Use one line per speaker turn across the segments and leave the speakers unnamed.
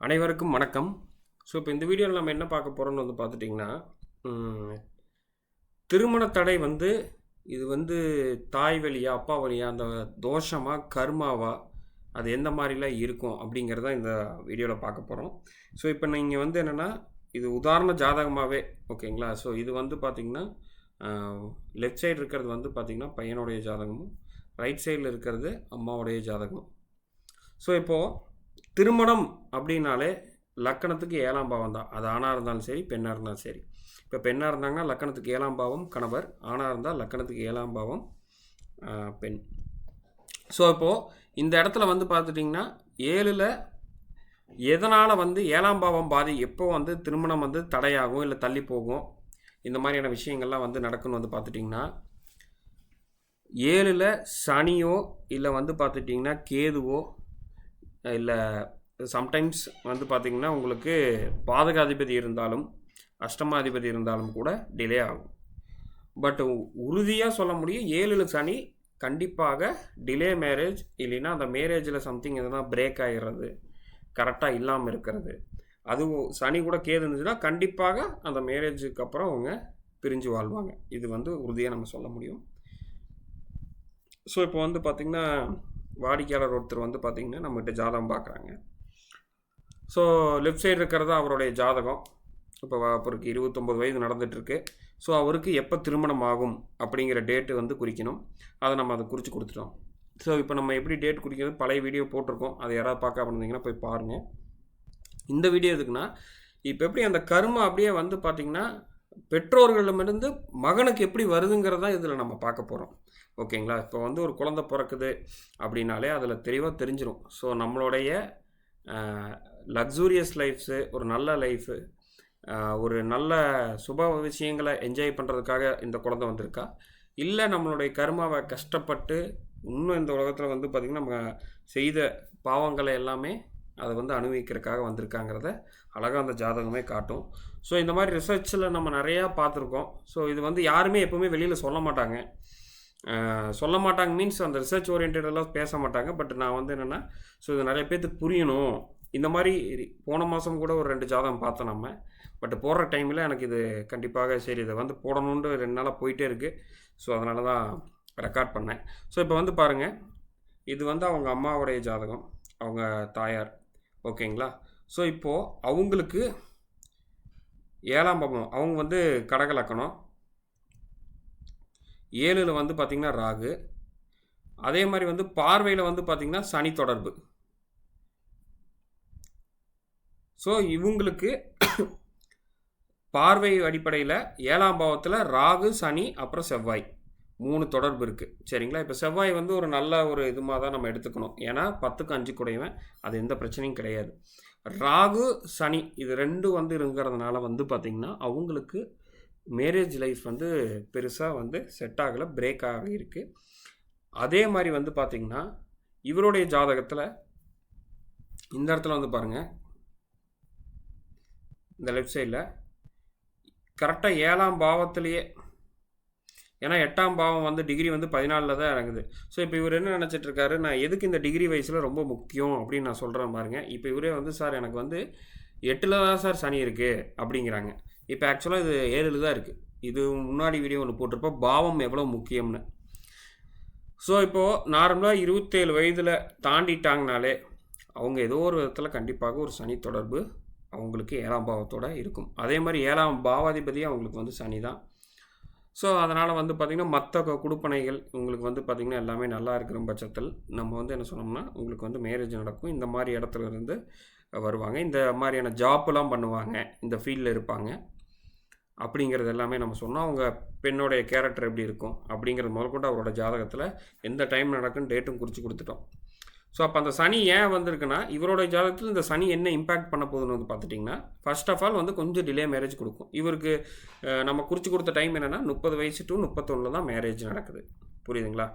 அனைவருக்கும் வணக்கம். ஸோ இப்போ இந்த வீடியோவில் நம்ம என்ன பார்க்க போகிறோம்னு பார்த்துட்டிங்கன்னா, திருமண தடை இது தாய் வழியா அப்பா வழியா அந்த தோஷமா கர்மாவா அது எந்த மாதிரிலாம் இருக்கும் அப்படிங்கிறத இந்த வீடியோவில் பார்க்க போகிறோம். ஸோ இப்போ நீங்கள் என்னென்னா இது உதாரண ஜாதகமாகவே ஓகேங்களா. ஸோ இது பார்த்திங்கன்னா லெஃப்ட் சைடு இருக்கிறது பார்த்திங்கன்னா பையனுடைய ஜாதகமும், ரைட் சைடில் இருக்கிறது அம்மாவுடைய ஜாதகமும். ஸோ இப்போது திருமணம் அப்படின்னாலே லக்கணத்துக்கு 7ஆம் பாவம் தான். அது ஆணாக இருந்தாலும் சரி, பெண்ணாக இருந்தாலும் சரி. இப்போ பெண்ணாக இருந்தாங்கன்னா லக்கணத்துக்கு 7ஆம் பாவம் கணவர், ஆணாக இருந்தால் லக்கணத்துக்கு 7ஆம் பாவம் பெண். ஸோ இப்போது இந்த இடத்துல பார்த்துட்டிங்கன்னா 7ல் எதனால் 7ஆம் பாவம் எப்போ திருமணம் தடையாகும் இல்லை தள்ளி போகும், இந்த மாதிரியான விஷயங்கள்லாம் நடக்குன்னு பார்த்துட்டிங்கன்னா 7ல் சனியோ இல்லை பார்த்துட்டிங்கன்னா கேதுவோ இல்லை சம்டைம்ஸ் பார்த்திங்கன்னா உங்களுக்கு பாதகாதிபதி இருந்தாலும் அஷ்டமாதிபதி இருந்தாலும் கூட டிலே ஆகும். பட் உறுதியாக சொல்ல முடியும் 7ல் சனி கண்டிப்பாக டிலே மேரேஜ், இல்லைன்னா அந்த மேரேஜில் சம்திங் எதுனா பிரேக் ஆகிடுறது, கரெக்டாக இல்லாமல் இருக்கிறது, அதுவும் சனி கூட கேது இருந்துச்சுன்னா கண்டிப்பாக அந்த மேரேஜுக்கு அப்புறம் அவங்க பிரிஞ்சு வாழ்வாங்க. இது உறுதியாக நம்ம சொல்ல முடியும். ஸோ இப்போ பார்த்திங்கன்னா வாடிக்கையாளர் ஒருத்தர் பார்த்திங்கன்னா நம்மகிட்ட ஜாதகம் பார்க்குறாங்க. ஸோ லெஃப்ட் சைடு இருக்கிறது அவருடைய ஜாதகம். இப்போ அவருக்கு 29 வயது நடந்துகிட்ருக்கு. ஸோ அவருக்கு எப்போ திருமணம் ஆகும் அப்படிங்கிற டேட்டு குறிக்கணும். அதை குறித்து கொடுத்துட்டோம். ஸோ இப்போ நம்ம எப்படி டேட் குறிக்கிறது பழைய வீடியோ போட்டிருக்கோம். அதை யாராவது பார்க்க இருந்தீங்கன்னா போய் பாருங்கள். இந்த வீடியோ எதுக்குன்னா, இப்போ எப்படி அந்த கர்மா அப்படியே பார்த்திங்கன்னா பெற்றோர்களிடமிருந்து மகனுக்கு எப்படி வருதுங்கிறதான் இதில் நம்ம பார்க்க போகிறோம். ஓகேங்களா. இப்போ ஒரு குழந்தை பிறக்குது அப்படின்னாலே அதில் தெளிவாக தெரிஞ்சிடும். ஸோ நம்மளுடைய லக்ஸூரியஸ் லைஃப்ஸு, ஒரு நல்ல லைஃபு, ஒரு நல்ல சுப விஷயங்களை என்ஜாய் பண்ணுறதுக்காக இந்த குழந்தை வந்திருக்கா, இல்லை நம்மளுடைய கர்மாவை கஷ்டப்பட்டு இன்னும் இந்த உலகத்தில் பார்த்திங்கன்னா நம்ம செய்த பாவங்களை எல்லாமே அதை அனுபவிக்கிறதுக்காக வந்திருக்காங்கிறத அழகாக அந்த ஜாதகமே காட்டும். ஸோ இந்த மாதிரி ரிசர்ச்சில் நம்ம நிறையா பார்த்துருக்கோம். ஸோ இது யாருமே எப்போவுமே வெளியில் சொல்ல மாட்டாங்க. மீன்ஸ் அந்த ரிசர்ச் ஓரியன்டெல்லாம் பேச மாட்டாங்க. பட் நான் என்னென்னா, ஸோ இது நிறைய பேர்த்துக்கு புரியணும். இந்த மாதிரி போன மாதம் கூட ஒரு 2 ஜாதகம் பார்த்தோம் நம்ம. பட் போடுற டைமில் எனக்கு இது கண்டிப்பாக சரி இதை போடணுன்ட்டு 2 நாளாக போயிட்டே இருக்குது. ஸோ அதனால தான் ரெக்கார்ட் பண்ணேன். ஸோ இப்போ பாருங்கள், இது அவங்க அம்மாவுடைய ஜாதகம், அவங்க தாயார். ஓகேங்களா. ஸோ இப்போது அவங்களுக்கு 7ஆம் பாவம், அவங்க கடக லக்கணம், 7ல் பார்த்திங்கன்னா ராகு, அதே மாதிரி பார்வையில் பார்த்திங்கன்னா சனி தொடர்பு. ஸோ இவங்களுக்கு பார்வை அடிப்படையில் 7ஆம் பாவத்தில் ராகு, சனி, அப்புறம் செவ்வாய் 3 தொடர்பு இருக்குது. சரிங்களா. இப்போ செவ்வாய் ஒரு நல்ல ஒரு இதுமாக தான் நம்ம எடுத்துக்கணும். ஏன்னா 10க்கு 5 கூடையவன், அது எந்த பிரச்சனையும் கிடையாது. ராகு சனி இது 2 இருக்கிறதுனால பார்த்திங்கன்னா அவங்களுக்கு மேரேஜ் லைஃப் பெருசாக செட் ஆகலை, பிரேக் ஆகியிருக்கு. அதே மாதிரி பார்த்திங்கன்னா இவருடைய ஜாதகத்தில் இந்த இடத்துல பாருங்கள், இந்த லெஃப்ட் சைடில் கரெக்டாக 7ஆம் பாவத்திலேயே, ஏன்னா 8ஆம் பாவம் டிகிரி 14ல் தான் இறங்குது. ஸோ இப்போ இவர் என்ன நினச்சிட்ருக்காரு, நான் எதுக்கு இந்த டிகிரி வயசில் ரொம்ப முக்கியம் அப்படின்னு நான் சொல்கிறேன் பாருங்க. இப்போ இவரே சார் எனக்கு 8ல் தான் சார் சனி இருக்குது அப்படிங்கிறாங்க. இப்போ ஆக்சுவலாக இது 7ல் தான் இருக்குது. இது முன்னாடி வீடியோ ஒன்று போட்டிருப்போம், பாவம் எவ்வளோ முக்கியம்னு. ஸோ இப்போது நார்மலாக 27 வயதில் தாண்டிட்டாங்கனாலே அவங்க ஏதோ ஒரு விதத்தில் கண்டிப்பாக ஒரு சனி தொடர்பு அவங்களுக்கு 7ஆம் பாவத்தோடு இருக்கும். அதே மாதிரி 7ஆம் பாவாதிபதி அவங்களுக்கு சனி தான். ஸோ அதனால் பார்த்திங்கன்னா மற்ற குடுப்பனைகள் உங்களுக்கு பார்த்திங்கன்னா எல்லாமே நல்லா இருக்கிற பட்சத்தில் நம்ம என்ன சொன்னோம்னா உங்களுக்கு மேரேஜ் நடக்கும். இந்த மாதிரி இடத்துல இருந்து வருவாங்க, இந்த மாதிரியான ஜாப்லாம் பண்ணுவாங்க, இந்த ஃபீல்டில் இருப்பாங்க அப்படிங்கிறது எல்லாமே நம்ம சொன்னோம். அவங்க பெண்ணுடைய கேரக்டர் எப்படி இருக்கும் அப்படிங்கிறது முதற்கொண்டு அவரோட ஜாதகத்தில் எந்த டைம் நடக்குன்னு டேட்டும் குறித்து கொடுத்துட்டோம். ஸோ அப்போ அந்த சனி ஏன் வந்திருக்குன்னா, இவரோட ஜாதகத்தில் இந்த சனி என்ன இம்பேக்ட் பண்ண போகுதுன்னு பார்த்துட்டிங்கன்னா, ஃபர்ஸ்ட் ஆஃப் ஆல் கொஞ்சம் டிலே மேரேஜ் கொடுக்கும். இவருக்கு நம்ம குறித்து கொடுத்த டைம் என்னென்னா 30 வயசு டு 31 தான் மேரேஜ் நடக்குது. புரியுதுங்களா.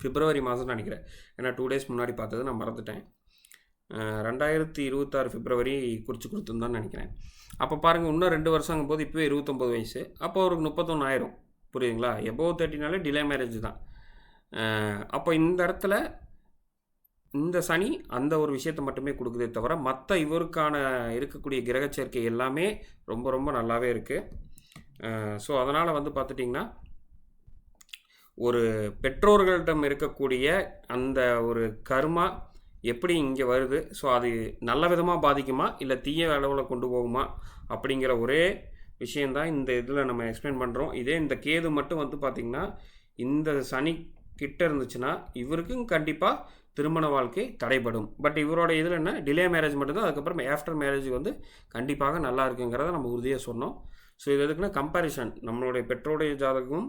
பிப்ரவரி மாதம் நினைக்கிறேன், ஏன்னா 2 டேஸ் முன்னாடி பார்த்தது நான் மறந்துட்டேன். 2026 பிப்ரவரி குறித்து கொடுத்துருந்தான்னு நினைக்கிறேன். அப்போ பாருங்கள், இன்னும் 2 வருஷங்கும் போது இப்போவே 29 வயசு, அப்போ அவருக்கு 31 ஆயிரும். புரியுதுங்களா. எபோவ் 30நாலே டிலே மேரேஜ் தான். அப்போ இந்த இடத்துல இந்த சனி அந்த ஒரு விஷயத்தை மட்டுமே கொடுக்குதே தவிர மற்ற இவருக்கான இருக்கக்கூடிய கிரக சேர்க்கை எல்லாமே ரொம்ப ரொம்ப நல்லாவே இருக்குது. ஸோ அதனால் வந்து பார்த்துட்டிங்கன்னா ஒரு பெற்றோர்களிடம் இருக்கக்கூடிய அந்த ஒரு கர்மா எப்படி இங்கே வருது, ஸோ அது நல்ல விதமாக பாதிக்குமா இல்லை தீய அளவில் கொண்டு போகுமா அப்படிங்கிற ஒரே விஷயந்தான் இந்த இதில் நம்ம எக்ஸ்பிளைன் பண்ணுறோம். இதே இந்த கேது மட்டும் வந்து பார்த்திங்கன்னா இந்த சனி கிட்ட இருந்துச்சுன்னா இவருக்கும் கண்டிப்பாக திருமண வாழ்க்கை தடைப்படும். பட் இவரோட இதில் என்ன டிலே மேரேஜ் மட்டும்தான், அதுக்கப்புறம் ஆஃப்டர் மேரேஜ் வந்து கண்டிப்பாக நல்லா இருக்குங்கிறத நம்ம உறுதியாக சொன்னோம். ஸோ இது எதுக்குன்னா கம்பேரிஷன் நம்மளுடைய பெற்றோருடைய ஜாதகமும்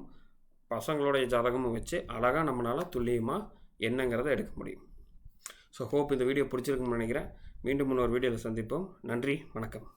பசங்களுடைய ஜாதகமும் வச்சு அழகாக நம்மளால் துல்லியமாக என்னங்கிறத எடுக்க முடியும். ஸோ ஹோப் இந்த வீடியோ பிடிச்சிருக்குன்னு நினைக்கிறேன். மீண்டும் இன்னொரு வீடியோவில் சந்திப்போம். நன்றி, வணக்கம்.